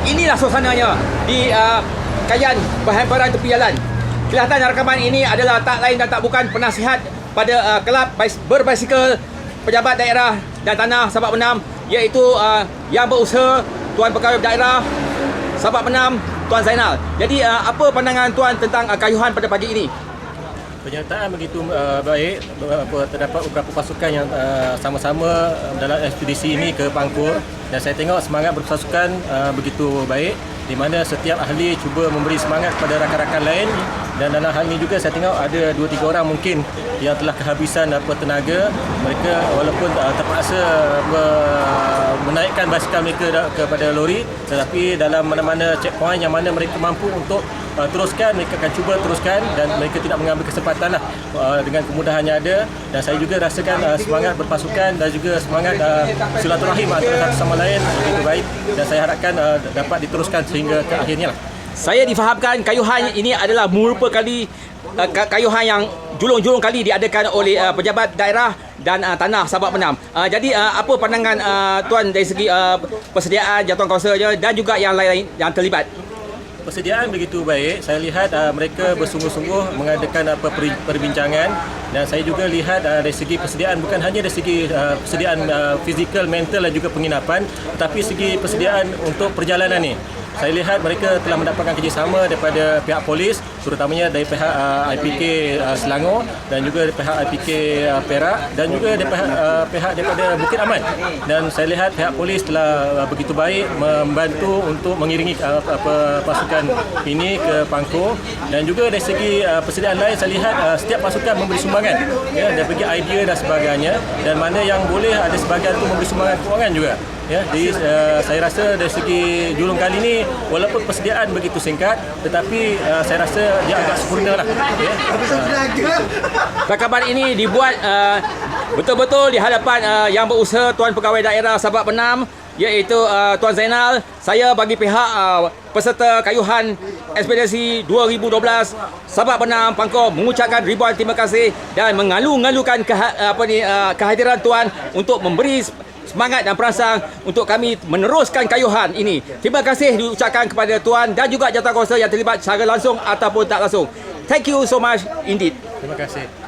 inilah suasananya di Kayan Bahan Tepi Jalan. Kelihatan rakaman ini adalah tak lain dan tak bukan penasihat pada kelab berbasikal pejabat daerah dan tanah Sabak Benam, iaitu yang berusaha Tuan Pegawai Daerah Sabak Benam, Tuan Zainal. Jadi apa pandangan Tuan tentang kayuhan pada pagi ini? Penyertaan begitu baik. Terdapat beberapa pasukan yang sama-sama dalam ekspedisi ini ke Pangkur, dan saya tengok semangat berpasukan begitu baik, di mana setiap ahli cuba memberi semangat kepada rakan-rakan lain. Dan dalam hal ini juga saya tengok ada 2-3 orang mungkin yang telah kehabisan tenaga. Mereka walaupun terpaksa menaikkan basikal mereka kepada lori, tetapi dalam mana-mana checkpoint yang mana mereka mampu untuk teruskan, mereka akan cuba teruskan, dan mereka tidak mengambil kesempatan dengan kemudahan yang ada. Dan saya juga rasakan semangat berpasukan dan juga semangat silaturahim antara satu sama lain begitu baik, dan saya harapkan dapat diteruskan sehingga ke akhirnya lah. Saya difahamkan kayuhan ini adalah merupakan kayuhan yang julung-julung kali diadakan oleh pejabat daerah dan tanah Sabak Benam. Jadi apa pandangan Tuan dari segi persediaan jawatankuasa dan juga yang lain-lain yang terlibat? Persediaan begitu baik. Saya lihat mereka bersungguh-sungguh mengadakan perbincangan, dan saya juga lihat dari segi persediaan, bukan hanya dari segi persediaan fizikal, mental dan juga penginapan, tetapi segi persediaan untuk perjalanan ni. Saya lihat mereka telah mendapatkan kerjasama daripada pihak polis, terutamanya dari pihak IPK Selangor, dan juga dari pihak IPK Perak, dan juga dari pihak daripada Bukit Aman. Dan saya lihat pihak polis telah begitu baik membantu untuk mengiringi pasukan ini ke Pangkur. Dan juga dari segi persediaan lain, saya lihat setiap pasukan memberi sumbangan, ya, dari segi idea dan sebagainya, dan mana yang boleh ada sebahagian itu memberi sumbangan kewangan juga. Ya, jadi saya rasa dari segi julung kali ini, walaupun persediaan begitu singkat, tetapi saya rasa dia agak sempurna lah. Ya. Rakaman ini dibuat betul-betul di hadapan yang berusaha Tuan Pegawai Daerah Sabak Benam, iaitu Tuan Zainal. Saya bagi pihak peserta kayuhan ekspedisi 2012 Sabak Benam Pangkur mengucapkan ribuan terima kasih dan mengalu-ngalukan kehadiran Tuan untuk memberi semangat dan perangsang untuk kami meneruskan kayuhan ini. Terima kasih diucapkan kepada Tuan dan juga jawatankuasa yang terlibat secara langsung ataupun tak langsung. Thank you so much indeed. Terima kasih.